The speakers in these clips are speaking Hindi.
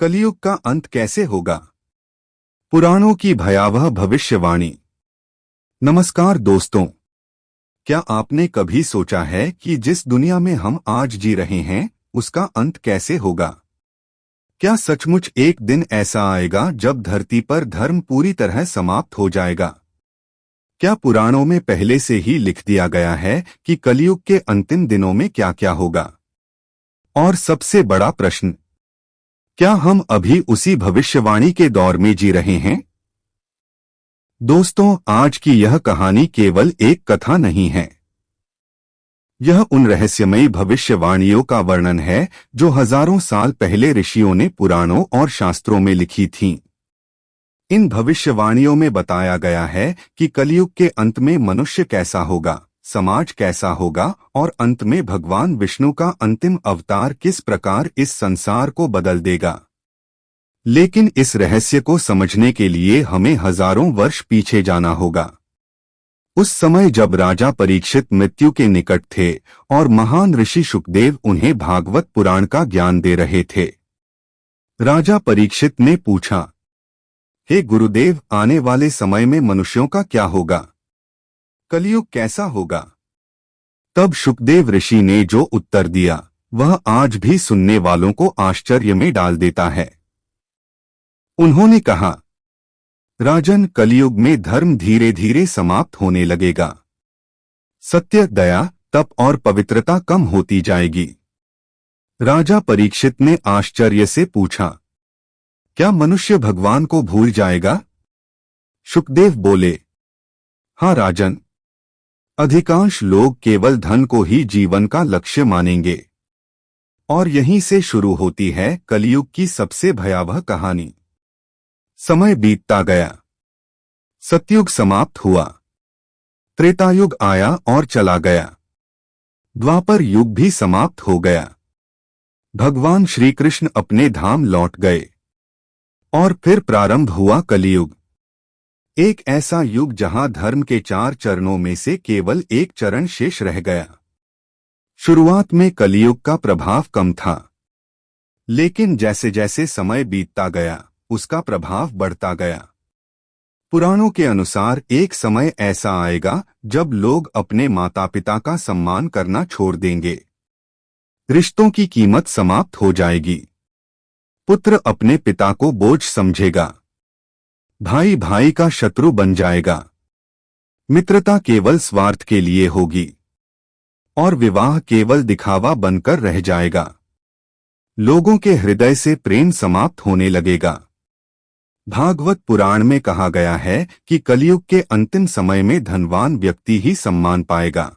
कलयुग का अंत कैसे होगा? पुराणों की भयावह भविष्यवाणी। नमस्कार दोस्तों, क्या आपने कभी सोचा है कि जिस दुनिया में हम आज जी रहे हैं उसका अंत कैसे होगा? क्या सचमुच एक दिन ऐसा आएगा जब धरती पर धर्म पूरी तरह समाप्त हो जाएगा? क्या पुराणों में पहले से ही लिख दिया गया है कि कलयुग के अंतिम दिनों में क्या क्या होगा? और सबसे बड़ा प्रश्न, क्या हम अभी उसी भविष्यवाणी के दौर में जी रहे हैं? दोस्तों, आज की यह कहानी केवल एक कथा नहीं है। यह उन रहस्यमयी भविष्यवाणियों का वर्णन है जो हजारों साल पहले ऋषियों ने पुराणों और शास्त्रों में लिखी थीं। इन भविष्यवाणियों में बताया गया है कि कलयुग के अंत में मनुष्य कैसा होगा, समाज कैसा होगा और अंत में भगवान विष्णु का अंतिम अवतार किस प्रकार इस संसार को बदल देगा। लेकिन इस रहस्य को समझने के लिए हमें हजारों वर्ष पीछे जाना होगा। उस समय जब राजा परीक्षित मृत्यु के निकट थे और महान ऋषि शुकदेव उन्हें भागवत पुराण का ज्ञान दे रहे थे। राजा परीक्षित ने पूछा, हे गुरुदेव, आने वाले समय में मनुष्यों का क्या होगा? कलयुग कैसा होगा? तब शुकदेव ऋषि ने जो उत्तर दिया वह आज भी सुनने वालों को आश्चर्य में डाल देता है। उन्होंने कहा, राजन, कलयुग में धर्म धीरे धीरे समाप्त होने लगेगा। सत्य, दया, तप और पवित्रता कम होती जाएगी। राजा परीक्षित ने आश्चर्य से पूछा, क्या मनुष्य भगवान को भूल जाएगा? शुकदेव बोले, हाँ राजन, अधिकांश लोग केवल धन को ही जीवन का लक्ष्य मानेंगे। और यहीं से शुरू होती है कलयुग की सबसे भयावह कहानी। समय बीतता गया, सतयुग समाप्त हुआ, त्रेतायुग आया और चला गया, द्वापर युग भी समाप्त हो गया। भगवान श्री कृष्ण अपने धाम लौट गए और फिर प्रारंभ हुआ कलयुग। एक ऐसा युग जहां धर्म के 4 चरणों में से केवल एक चरण शेष रह गया। शुरुआत में कलयुग का प्रभाव कम था, लेकिन जैसे जैसे समय बीतता गया उसका प्रभाव बढ़ता गया। पुराणों के अनुसार एक समय ऐसा आएगा जब लोग अपने माता पिता का सम्मान करना छोड़ देंगे। रिश्तों की कीमत समाप्त हो जाएगी। पुत्र अपने पिता को बोझ समझेगा, भाई भाई का शत्रु बन जाएगा, मित्रता केवल स्वार्थ के लिए होगी और विवाह केवल दिखावा बनकर रह जाएगा। लोगों के हृदय से प्रेम समाप्त होने लगेगा। भागवत पुराण में कहा गया है कि कलयुग के अंतिम समय में धनवान व्यक्ति ही सम्मान पाएगा,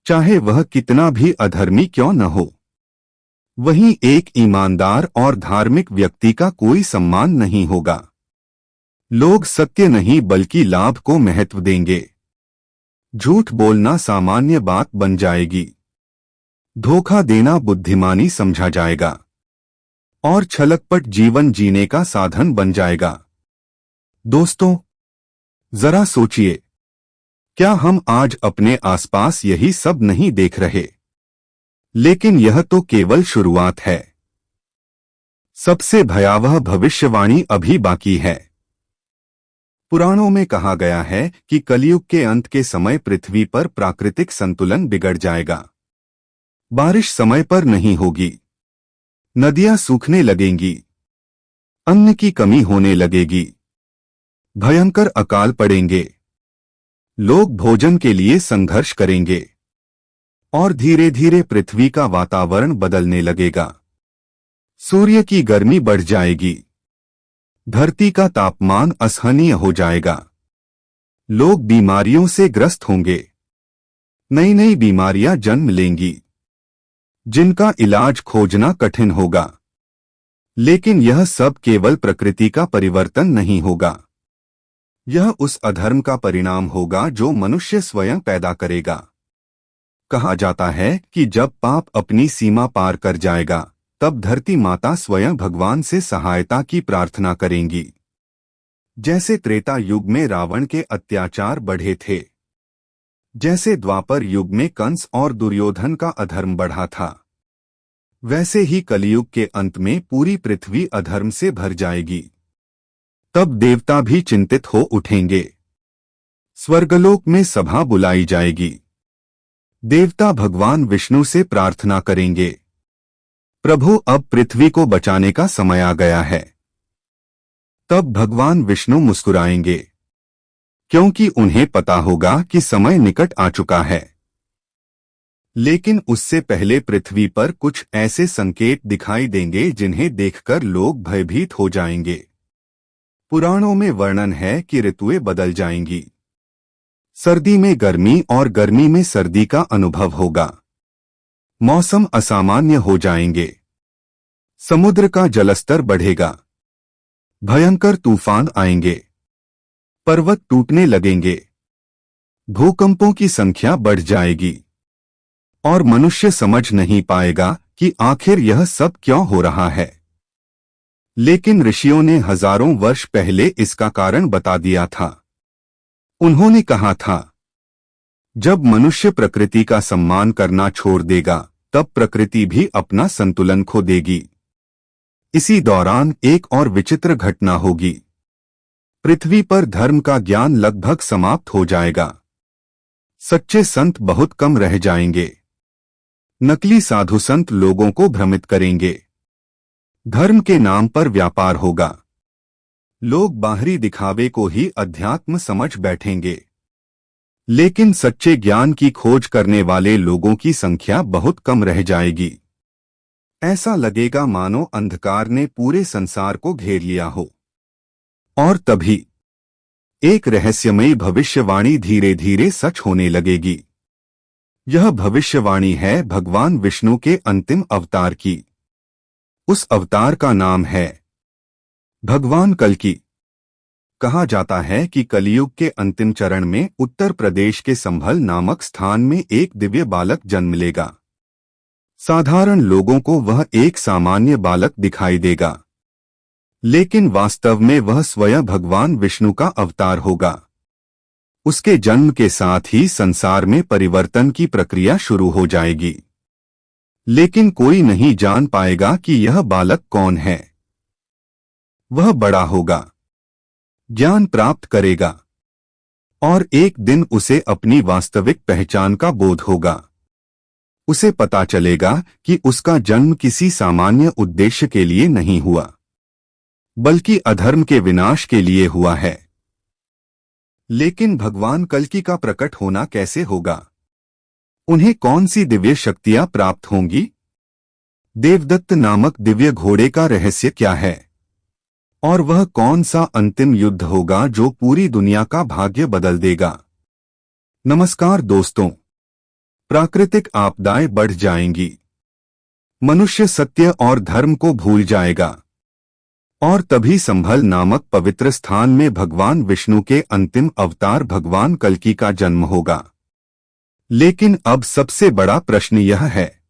चाहे वह कितना भी अधर्मी क्यों न हो। वहीं एक ईमानदार और धार्मिक व्यक्ति का कोई सम्मान नहीं होगा। लोग सत्य नहीं बल्कि लाभ को महत्व देंगे। झूठ बोलना सामान्य बात बन जाएगी। धोखा देना बुद्धिमानी समझा जाएगा और छलकपट जीवन जीने का साधन बन जाएगा। दोस्तों, जरा सोचिए, क्या हम आज अपने आसपास यही सब नहीं देख रहे? लेकिन यह तो केवल शुरुआत है। सबसे भयावह भविष्यवाणी अभी बाकी है। पुराणों में कहा गया है कि कलयुग के अंत के समय पृथ्वी पर प्राकृतिक संतुलन बिगड़ जाएगा। बारिश समय पर नहीं होगी, नदियां सूखने लगेंगी, अन्न की कमी होने लगेगी, भयंकर अकाल पड़ेंगे, लोग भोजन के लिए संघर्ष करेंगे और धीरे धीरे पृथ्वी का वातावरण बदलने लगेगा। सूर्य की गर्मी बढ़ जाएगी, धरती का तापमान असहनीय हो जाएगा, लोग बीमारियों से ग्रस्त होंगे, नई नई बीमारियां जन्म लेंगी जिनका इलाज खोजना कठिन होगा। लेकिन यह सब केवल प्रकृति का परिवर्तन नहीं होगा, यह उस अधर्म का परिणाम होगा जो मनुष्य स्वयं पैदा करेगा। कहा जाता है कि जब पाप अपनी सीमा पार कर जाएगा तब धरती माता स्वयं भगवान से सहायता की प्रार्थना करेंगी। जैसे त्रेता युग में रावण के अत्याचार बढ़े थे, जैसे द्वापर युग में कंस और दुर्योधन का अधर्म बढ़ा था, वैसे ही कलयुग के अंत में पूरी पृथ्वी अधर्म से भर जाएगी। तब देवता भी चिंतित हो उठेंगे। स्वर्गलोक में सभा बुलाई जाएगी। देवता भगवान विष्णु से प्रार्थना करेंगे, प्रभु अब पृथ्वी को बचाने का समय आ गया है। तब भगवान विष्णु मुस्कुराएंगे, क्योंकि उन्हें पता होगा कि समय निकट आ चुका है। लेकिन उससे पहले पृथ्वी पर कुछ ऐसे संकेत दिखाई देंगे जिन्हें देखकर लोग भयभीत हो जाएंगे। पुराणों में वर्णन है कि ऋतुएं बदल जाएंगी। सर्दी में गर्मी और गर्मी में सर्दी का अनुभव होगा। मौसम असामान्य हो जाएंगे। समुद्र का जलस्तर बढ़ेगा। भयंकर तूफान आएंगे। पर्वत टूटने लगेंगे। भूकंपों की संख्या बढ़ जाएगी और मनुष्य समझ नहीं पाएगा कि आखिर यह सब क्यों हो रहा है। लेकिन ऋषियों ने हजारों वर्ष पहले इसका कारण बता दिया था। उन्होंने कहा था, जब मनुष्य प्रकृति का सम्मान करना छोड़ देगा तब प्रकृति भी अपना संतुलन खो देगी। इसी दौरान एक और विचित्र घटना होगी। पृथ्वी पर धर्म का ज्ञान लगभग समाप्त हो जाएगा। सच्चे संत बहुत कम रह जाएंगे। नकली साधु संत लोगों को भ्रमित करेंगे। धर्म के नाम पर व्यापार होगा। लोग बाहरी दिखावे को ही अध्यात्म समझ बैठेंगे। लेकिन सच्चे ज्ञान की खोज करने वाले लोगों की संख्या बहुत कम रह जाएगी। ऐसा लगेगा मानो अंधकार ने पूरे संसार को घेर लिया हो। और तभी एक रहस्यमयी भविष्यवाणी धीरे धीरे सच होने लगेगी। यह भविष्यवाणी है भगवान विष्णु के अंतिम अवतार की। उस अवतार का नाम है भगवान कल्कि। कहा जाता है कि कलियुग के अंतिम चरण में उत्तर प्रदेश के संभल नामक स्थान में एक दिव्य बालक जन्म लेगा। साधारण लोगों को वह एक सामान्य बालक दिखाई देगा, लेकिन वास्तव में वह स्वयं भगवान विष्णु का अवतार होगा। उसके जन्म के साथ ही संसार में परिवर्तन की प्रक्रिया शुरू हो जाएगी। लेकिन कोई नहीं जान पाएगा कि यह बालक कौन है। वह बड़ा होगा, ज्ञान प्राप्त करेगा और एक दिन उसे अपनी वास्तविक पहचान का बोध होगा। उसे पता चलेगा कि उसका जन्म किसी सामान्य उद्देश्य के लिए नहीं हुआ, बल्कि अधर्म के विनाश के लिए हुआ है। लेकिन भगवान कल्कि का प्रकट होना कैसे होगा? उन्हें कौन सी दिव्य शक्तियां प्राप्त होंगी? देवदत्त नामक दिव्य घोड़े का रहस्य क्या है? और वह कौन सा अंतिम युद्ध होगा जो पूरी दुनिया का भाग्य बदल देगा? नमस्कार दोस्तों, प्राकृतिक आपदाएं बढ़ जाएंगी। मनुष्य सत्य और धर्म को भूल जाएगा और तभी संभल नामक पवित्र स्थान में भगवान विष्णु के अंतिम अवतार भगवान कल्कि का जन्म होगा। लेकिन अब सबसे बड़ा प्रश्न यह है,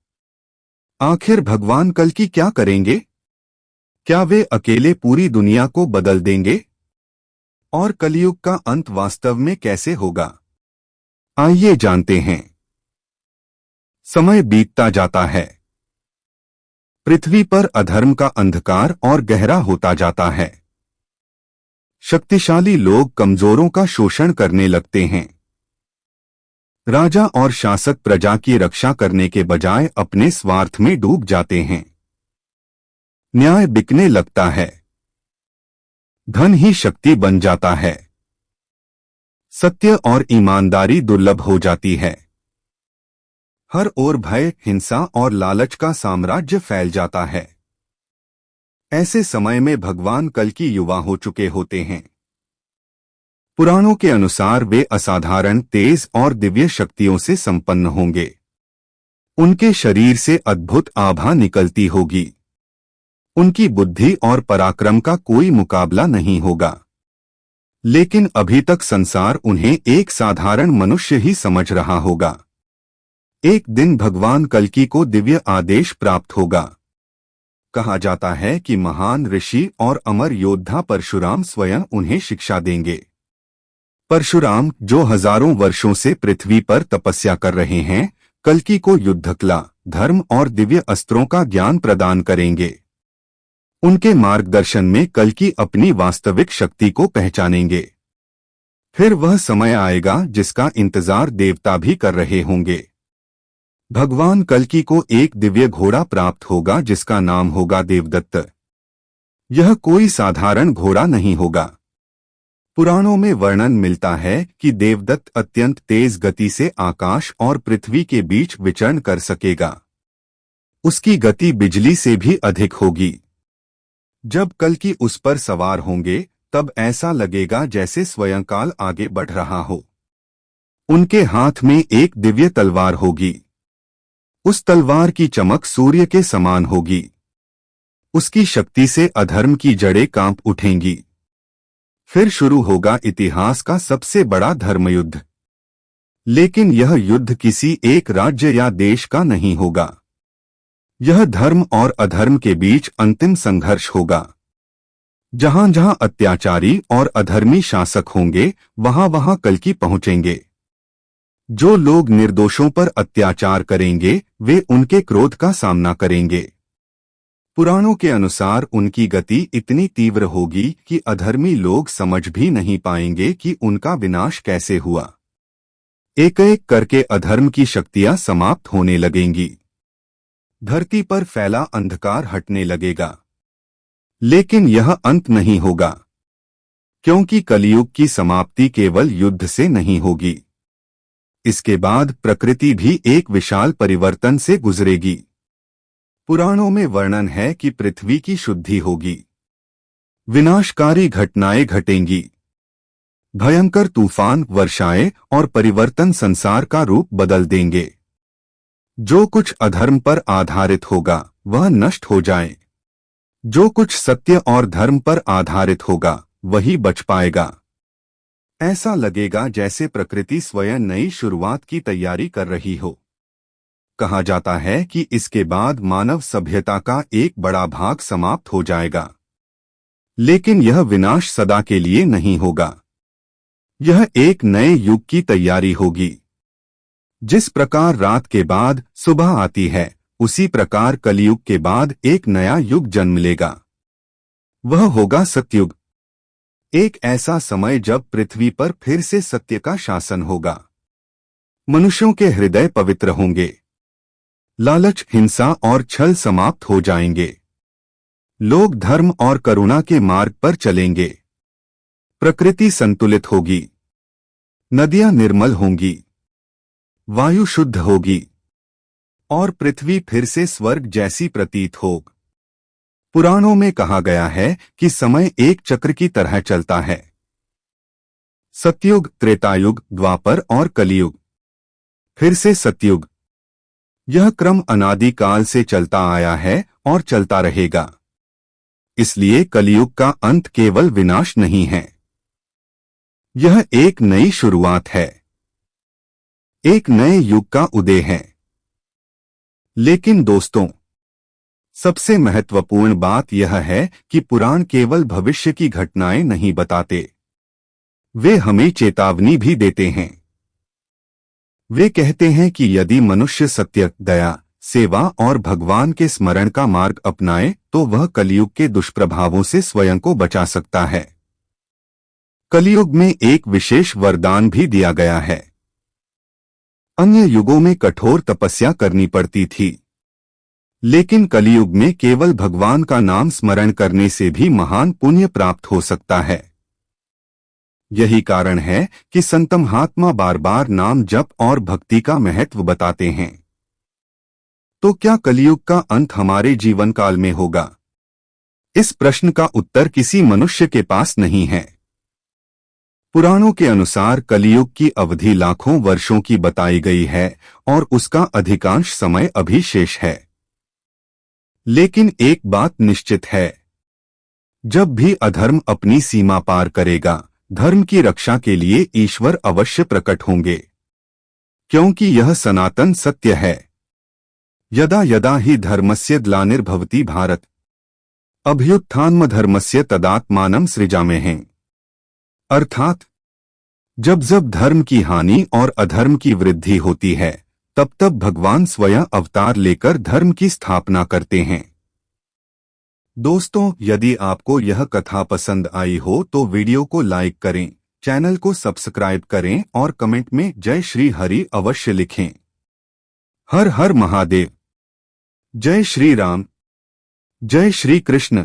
आखिर भगवान कल्कि क्या करेंगे? क्या वे अकेले पूरी दुनिया को बदल देंगे? और कलयुग का अंत वास्तव में कैसे होगा? आइए जानते हैं। समय बीतता जाता है। पृथ्वी पर अधर्म का अंधकार और गहरा होता जाता है। शक्तिशाली लोग कमजोरों का शोषण करने लगते हैं। राजा और शासक प्रजा की रक्षा करने के बजाय अपने स्वार्थ में डूब जाते हैं। न्याय बिकने लगता है। धन ही शक्ति बन जाता है। सत्य और ईमानदारी दुर्लभ हो जाती है। हर ओर भय, हिंसा और लालच का साम्राज्य फैल जाता है। ऐसे समय में भगवान कल्कि युवा हो चुके होते हैं। पुराणों के अनुसार वे असाधारण, तेज और दिव्य शक्तियों से संपन्न होंगे। उनके शरीर से अद्भुत आभा निकलती होगी। उनकी बुद्धि और पराक्रम का कोई मुकाबला नहीं होगा। लेकिन अभी तक संसार उन्हें एक साधारण मनुष्य ही समझ रहा होगा। एक दिन भगवान कल्कि को दिव्य आदेश प्राप्त होगा। कहा जाता है कि महान ऋषि और अमर योद्धा परशुराम स्वयं उन्हें शिक्षा देंगे। परशुराम, जो हजारों वर्षों से पृथ्वी पर तपस्या कर रहे हैं, कल्कि को युद्धकला, धर्म और दिव्य अस्त्रों का ज्ञान प्रदान करेंगे। उनके मार्गदर्शन में कल्कि अपनी वास्तविक शक्ति को पहचानेंगे। फिर वह समय आएगा जिसका इंतजार देवता भी कर रहे होंगे। भगवान कल्कि को एक दिव्य घोड़ा प्राप्त होगा जिसका नाम होगा देवदत्त। यह कोई साधारण घोड़ा नहीं होगा। पुराणों में वर्णन मिलता है कि देवदत्त अत्यंत तेज गति से आकाश और पृथ्वी के बीच विचरण कर सकेगा। उसकी गति बिजली से भी अधिक होगी। जब कल्कि उस पर सवार होंगे तब ऐसा लगेगा जैसे स्वयं काल आगे बढ़ रहा हो। उनके हाथ में एक दिव्य तलवार होगी। उस तलवार की चमक सूर्य के समान होगी। उसकी शक्ति से अधर्म की जड़ें कांप उठेंगी। फिर शुरू होगा इतिहास का सबसे बड़ा धर्मयुद्ध। लेकिन यह युद्ध किसी एक राज्य या देश का नहीं होगा। यह धर्म और अधर्म के अंतिम अंतिम संघर्ष होगा। जहां जहां अत्याचारी और अधर्मी शासक होंगे वहां वहां कल्कि पहुंचेंगे। जो लोग निर्दोषों पर अत्याचार करेंगे वे उनके क्रोध का सामना करेंगे। पुराणों के अनुसार उनकी गति इतनी तीव्र होगी कि अधर्मी लोग समझ भी नहीं पाएंगे कि उनका विनाश कैसे हुआ। एक एक करके अधर्म की शक्तियां समाप्त होने लगेंगी। धरती पर फैला अंधकार हटने लगेगा। लेकिन यह अंत नहीं होगा, क्योंकि कलियुग की समाप्ति केवल युद्ध से नहीं होगी। इसके बाद प्रकृति भी एक विशाल परिवर्तन से गुजरेगी। पुराणों में वर्णन है कि पृथ्वी की शुद्धि होगी। विनाशकारी घटनाएं घटेंगी। भयंकर तूफान, वर्षाएं और परिवर्तन संसार का रूप बदल देंगे। जो कुछ अधर्म पर आधारित होगा वह नष्ट हो जाए। जो कुछ सत्य और धर्म पर आधारित होगा वही बच पाएगा। ऐसा लगेगा जैसे प्रकृति स्वयं नई शुरुआत की तैयारी कर रही हो। कहा जाता है कि इसके बाद मानव सभ्यता का एक बड़ा भाग समाप्त हो जाएगा। लेकिन यह विनाश सदा के लिए नहीं होगा। यह एक नए युग की तैयारी होगी। जिस प्रकार रात के बाद सुबह आती है उसी प्रकार कलियुग के बाद एक नया युग जन्म लेगा। वह होगा सतयुग। एक ऐसा समय जब पृथ्वी पर फिर से सत्य का शासन होगा। मनुष्यों के हृदय पवित्र होंगे। लालच, हिंसा और छल समाप्त हो जाएंगे। लोग धर्म और करुणा के मार्ग पर चलेंगे। प्रकृति संतुलित होगी। नदियां निर्मल होंगी। वायु शुद्ध होगी और पृथ्वी फिर से स्वर्ग जैसी प्रतीत होगी। पुराणों में कहा गया है कि समय एक चक्र की तरह चलता है। सतयुग, त्रेतायुग, द्वापर और कलियुग, फिर से सतयुग। यह क्रम अनादिकाल से चलता आया है और चलता रहेगा। इसलिए कलियुग का अंत केवल विनाश नहीं है, यह एक नई शुरुआत है। एक नए युग का उदय है। लेकिन दोस्तों, सबसे महत्वपूर्ण बात यह है कि पुराण केवल भविष्य की घटनाएं नहीं बताते, वे हमें चेतावनी भी देते हैं। वे कहते हैं कि यदि मनुष्य सत्य, दया, सेवा और भगवान के स्मरण का मार्ग अपनाए तो वह कलियुग के दुष्प्रभावों से स्वयं को बचा सकता है। कलियुग में एक विशेष वरदान भी दिया गया है। अन्य युगों में कठोर तपस्या करनी पड़ती थी, लेकिन कलियुग में केवल भगवान का नाम स्मरण करने से भी महान पुण्य प्राप्त हो सकता है। यही कारण है कि संत महात्मा बार बार नाम जप और भक्ति का महत्व बताते हैं। तो क्या कलियुग का अंत हमारे जीवन काल में होगा? इस प्रश्न का उत्तर किसी मनुष्य के पास नहीं है। पुराणों के अनुसार कलियुग की अवधि लाखों वर्षों की बताई गई है और उसका अधिकांश समय अभी शेष है। लेकिन एक बात निश्चित है, जब भी अधर्म अपनी सीमा पार करेगा, धर्म की रक्षा के लिए ईश्वर अवश्य प्रकट होंगे, क्योंकि यह सनातन सत्य है। यदा यदा हि धर्मस्य ग्लानिर्भवति भारत, अभ्युत्थानमधर्मस्य तदात्मानं सृजाम्यहम्। अर्थात जब जब धर्म की हानि और अधर्म की वृद्धि होती है, तब तब भगवान स्वयं अवतार लेकर धर्म की स्थापना करते हैं। दोस्तों, यदि आपको यह कथा पसंद आई हो तो वीडियो को लाइक करें, चैनल को सब्सक्राइब करें और कमेंट में जय श्री हरि अवश्य लिखें। हर हर महादेव। जय श्री राम। जय श्री कृष्ण।